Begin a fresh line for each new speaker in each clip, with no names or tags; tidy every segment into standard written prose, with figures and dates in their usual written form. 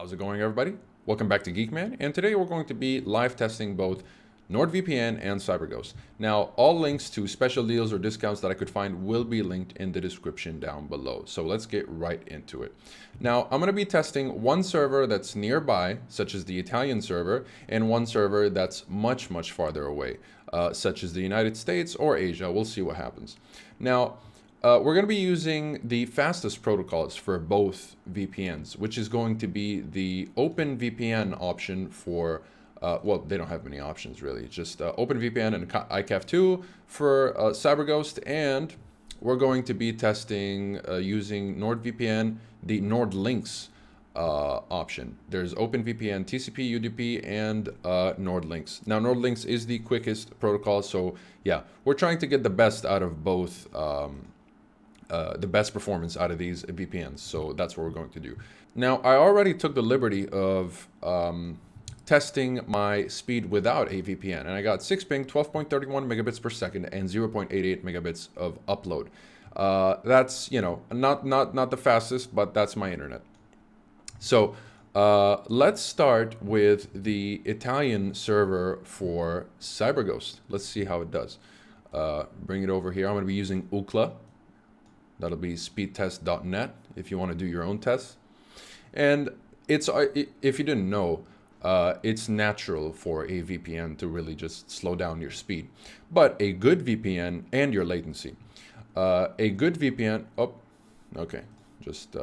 How's it going, everybody? Welcome back to Geekman, and today we're going to be live testing both Nordvpn and Cyberghost. Now, all links to special deals or discounts that I could find will be linked in the description down below. So let's get right into it. Now, I'm going to be testing one server that's nearby, such as the Italian server, and one server that's much farther away, such as the United States or Asia. We'll see what happens. Now, we're going to be using the fastest protocols for both VPNs, which is going to be the OpenVPN option for, well, they don't have many options really, just OpenVPN and ICAF2 for Cyberghost, and we're going to be testing using NordVPN, the NordLynx option. There's OpenVPN, TCP, UDP, and NordLynx. Now, NordLynx is the quickest protocol, so yeah, we're trying to get the best out of both. The best performance out of these VPNs. So that's what we're going to do. Now, I already took the liberty of testing my speed without a VPN, and I got 6 ping, 12.31 megabits per second, and 0.88 megabits of upload. That's, you know, not the fastest, but that's my internet. So let's start with the Italian server for Cyberghost. Let's see how it does. Bring it over here. I'm going to be using Ookla. That'll be speedtest.net if you want to do your own tests. And it's, if you didn't know, it's natural for a VPN to really just slow down your speed. But a good VPN and your latency. A good VPN, oh, okay, just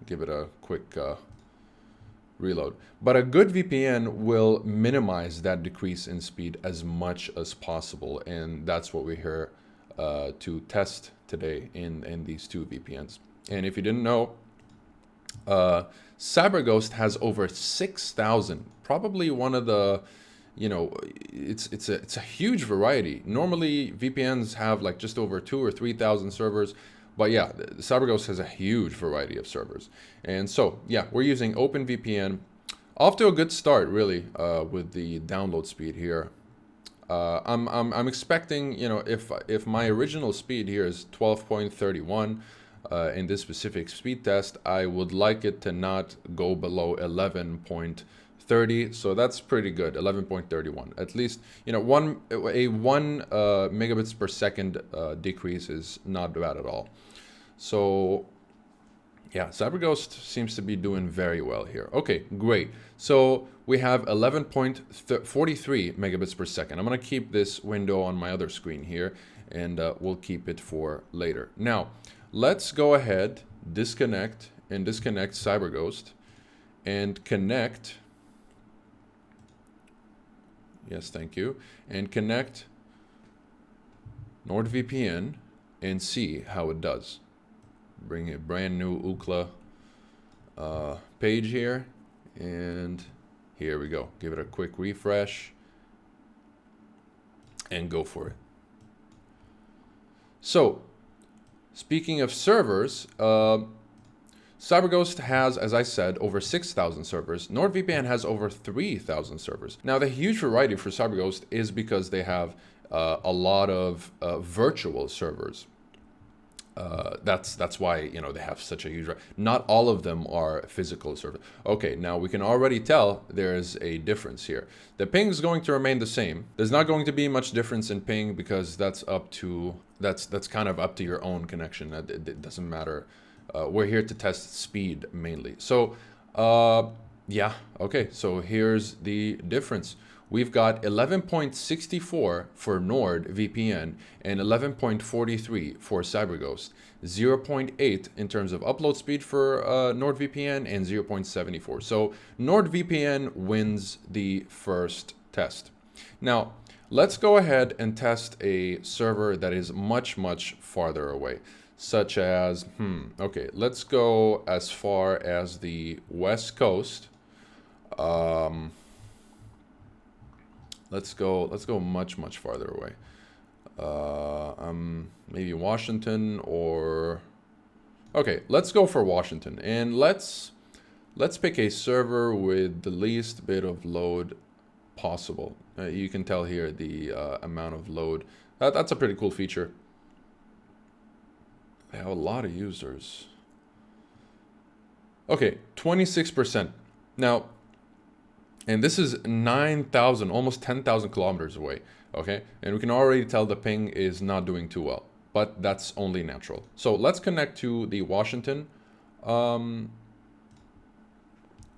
give it a quick reload. But a good VPN will minimize that decrease in speed as much as possible. And that's what we're here to test today in these two VPNs. And if you didn't know, Cyberghost has over 6,000, probably one of the, you know, it's a huge variety. Normally VPNs have like just over 2,000 or 3,000 servers, but yeah, Cyberghost has a huge variety of servers. And so yeah, we're using OpenVPN. Off to a good start really with the download speed here. I'm expecting, you know, if my original speed here is 12.31 in this specific speed test, I would like it to not go below 11.30. So that's pretty good, 11.31. At least, you know, one megabits per second decrease is not bad at all. So yeah, Cyberghost seems to be doing very well here. Okay, great. So we have 11.43 megabits per second. I'm going to keep this window on my other screen here, and we'll keep it for later. Now, let's go ahead, disconnect Cyberghost, and connect. Yes, thank you. And connect NordVPN and see how it does. Bring a brand new Ookla page here, and here we go. Give it a quick refresh and go for it. So, speaking of servers, Cyberghost has, as I said, over 6,000 servers. NordVPN has over 3,000 servers. Now, the huge variety for Cyberghost is because they have a lot of virtual servers. That's why, you know, they have such a huge. Not all of them are physical servers. Okay, now we can already tell there's a difference here. The ping is going to remain the same. There's not going to be much difference in ping because that's kind of up to your own connection. It doesn't matter. We're here to test speed mainly. So yeah, okay. So here's the difference. We've got 11.64 for NordVPN and 11.43 for Cyberghost. 0.8 in terms of upload speed for NordVPN and 0.74. So NordVPN wins the first test. Now, let's go ahead and test a server that is much farther away, such as, okay, let's go as far as the West Coast. Let's go much farther away. Maybe Washington or, okay, let's go for Washington, and let's pick a server with the least bit of load possible. You can tell here the amount of load. That's a pretty cool feature. They have a lot of users. Okay, 26%. Now, and this is 9,000, almost 10,000 kilometers away, okay? And we can already tell the ping is not doing too well, but that's only natural. So let's connect to the Washington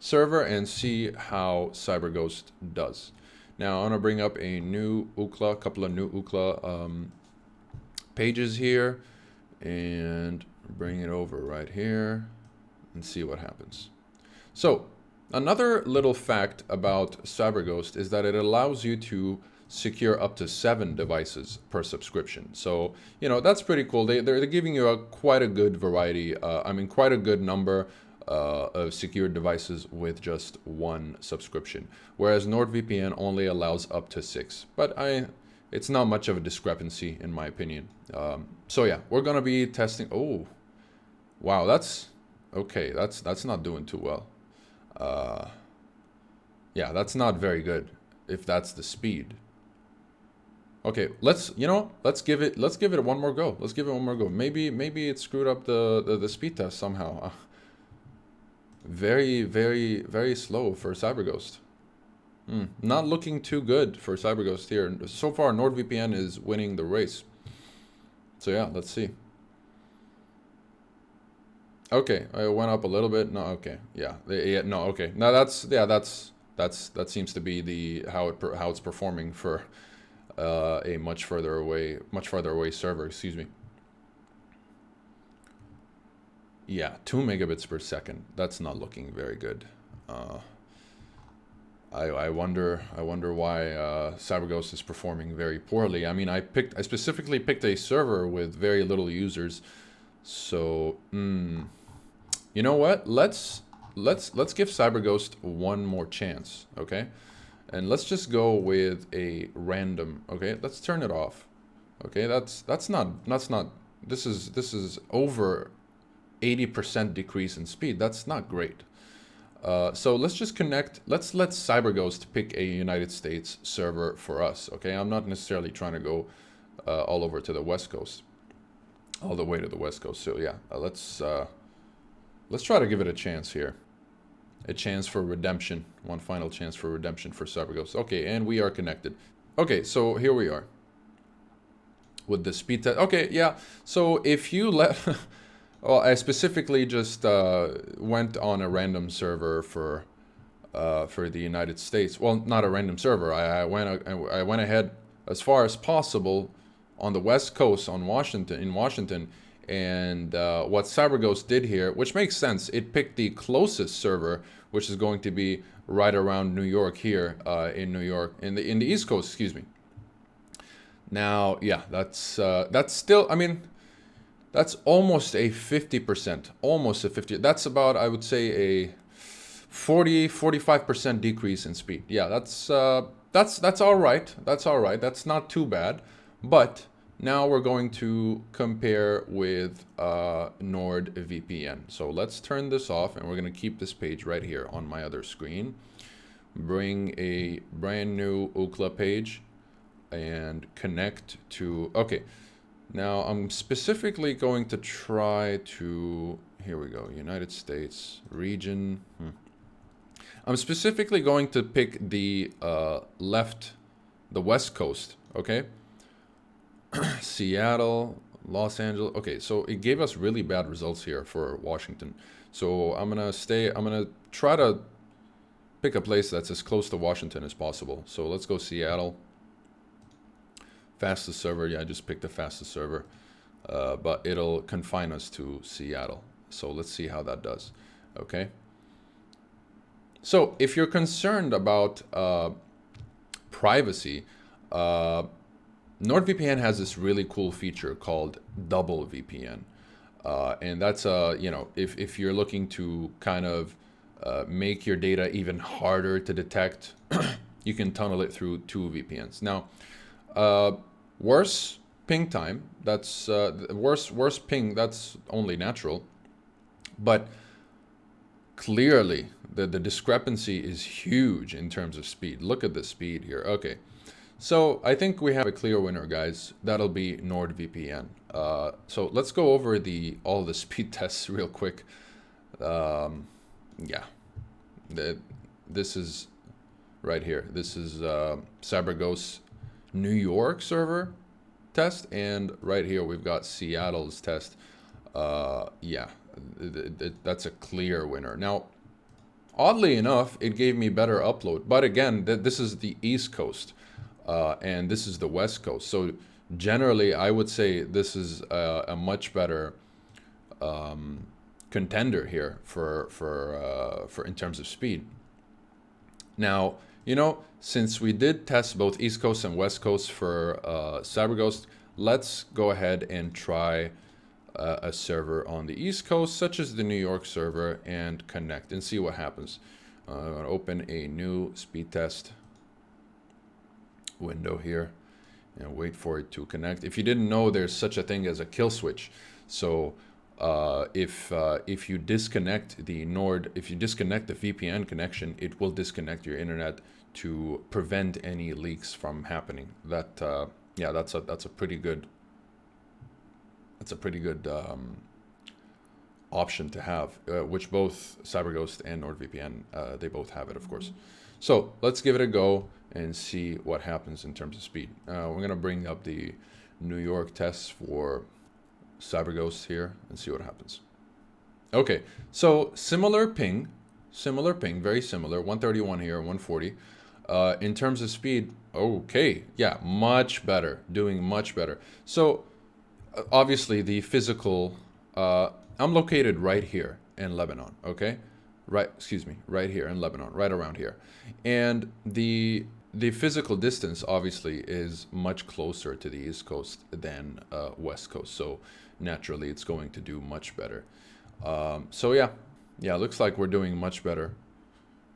server and see how Cyberghost does. Now I'm gonna bring up a new UCLA, couple of new UCLA pages here, and bring it over right here and see what happens. So another little fact about Cyberghost is that it allows you to secure up to 7 devices per subscription. So, you know, that's pretty cool. They're giving you quite a good variety, quite a good number of secured devices with just 1 subscription. Whereas Nordvpn only allows up to 6. But it's not much of a discrepancy in my opinion. So yeah, we're gonna be testing. Oh, wow, that's okay. That's not doing too well. Yeah, that's not very good if that's the speed. Okay, let's give it one more go. Let's give it one more go. Maybe it screwed up the speed test somehow. Very, very, very slow for Cyberghost. Not looking too good for Cyberghost here. So far, NordVPN is winning the race. So yeah, let's see. Okay, I went up a little bit. No, okay, yeah, no, okay. Now that seems to be how it's performing for a much further away server. Excuse me. Yeah, 2 megabits per second. That's not looking very good. I wonder why Cyberghost is performing very poorly. I mean, I specifically picked a server with very little users. So, you know what? Let's give Cyberghost one more chance, okay? And let's just go with a random, okay? Let's turn it off. Okay, that's not this is over 80% decrease in speed. That's not great. So let's just connect. Let's let Cyberghost pick a United States server for us. Okay, I'm not necessarily trying to go all over to the West Coast, all the way to the West Coast. So yeah, let's try to give it a chance here, a chance for redemption, one final chance for redemption for Cyberghost. Okay, and we are connected. Okay, so here we are with the speed test. Okay, yeah. So if you let well, I specifically just went on a random server for the United States. Well, not a random server. I went ahead as far as possible on the West Coast in Washington, and what Cyberghost did here, which makes sense, it picked the closest server, which is going to be right around New York here in New York, in the East Coast. Excuse me. Now, yeah, that's still. I mean, that's almost a 50%, almost a 50. That's about, I would say, a 45% decrease in speed. Yeah, that's all right. That's all right. That's not too bad. But now we're going to compare with NordVPN. So let's turn this off, and we're going to keep this page right here on my other screen. Bring a brand new UCLA page and connect to. Okay. Now, I'm specifically going to try to, here we go, United States, region. I'm specifically going to pick the West Coast, okay? Seattle, Los Angeles. Okay, so it gave us really bad results here for Washington. So I'm going to try to pick a place that's as close to Washington as possible. So let's go Seattle. Fastest server, yeah, I just picked the fastest server, but it'll confine us to Seattle. So let's see how that does, okay? So if you're concerned about privacy, NordVPN has this really cool feature called double VPN. And that's, if you're looking to kind of make your data even harder to detect, you can tunnel it through 2 VPNs. Now, worse ping time, that's worse ping, that's only natural. But clearly, the discrepancy is huge in terms of speed. Look at the speed here. Okay, so I think we have a clear winner, guys. That'll be NordVPN. So let's go over all the speed tests real quick. Yeah, This is right here. This is Cyberghost New York server test, and right here we've got Seattle's test. Yeah, that's a clear winner. Now, oddly enough, it gave me better upload, but again, this is the East Coast, and this is the West Coast. So generally, I would say this is a much better contender here for in terms of speed. Now, you know, since we did test both East Coast and West Coast for Cyberghost, let's go ahead and try a server on the East Coast, such as the New York server, and connect and see what happens. I'm going to open a new speed test window here and wait for it to connect. If you didn't know, there's such a thing as a kill switch. So if you disconnect the if you disconnect the VPN connection, it will disconnect your internet to prevent any leaks from happening. That yeah, that's a pretty good option to have, which both Cyberghost and Nordvpn, they both have it, of course. So let's give it a go and see what happens in terms of speed. We're gonna bring up the New York tests for Cyberghost here and see what happens. Okay, so similar ping, very similar, 131 here, 140. In terms of speed, okay, yeah, much better, doing much better. So obviously the physical, I'm located right here in Lebanon, okay? Right here in Lebanon, right around here. And the physical distance obviously is much closer to the East Coast than West Coast. So naturally it's going to do much better. So yeah, looks like we're doing much better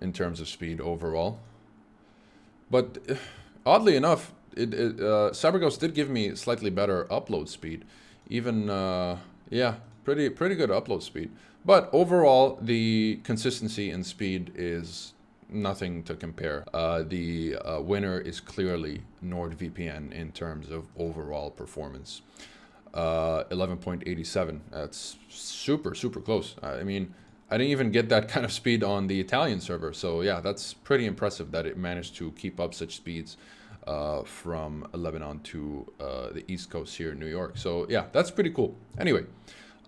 in terms of speed overall. But oddly enough, Cyberghost did give me slightly better upload speed. Even, yeah, pretty good upload speed. But overall, the consistency and speed is nothing to compare. The winner is clearly Nordvpn in terms of overall performance. 11.87. That's super close. I mean, I didn't even get that kind of speed on the Italian server. So yeah, that's pretty impressive that it managed to keep up such speeds from Lebanon to the East Coast here in New York. So yeah, that's pretty cool. Anyway,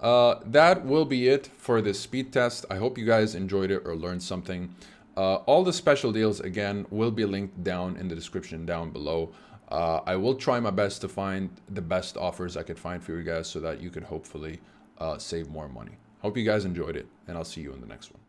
that will be it for this speed test. I hope you guys enjoyed it or learned something. All the special deals, again, will be linked down in the description down below. I will try my best to find the best offers I could find for you guys so that you could hopefully save more money. Hope you guys enjoyed it, and I'll see you in the next one.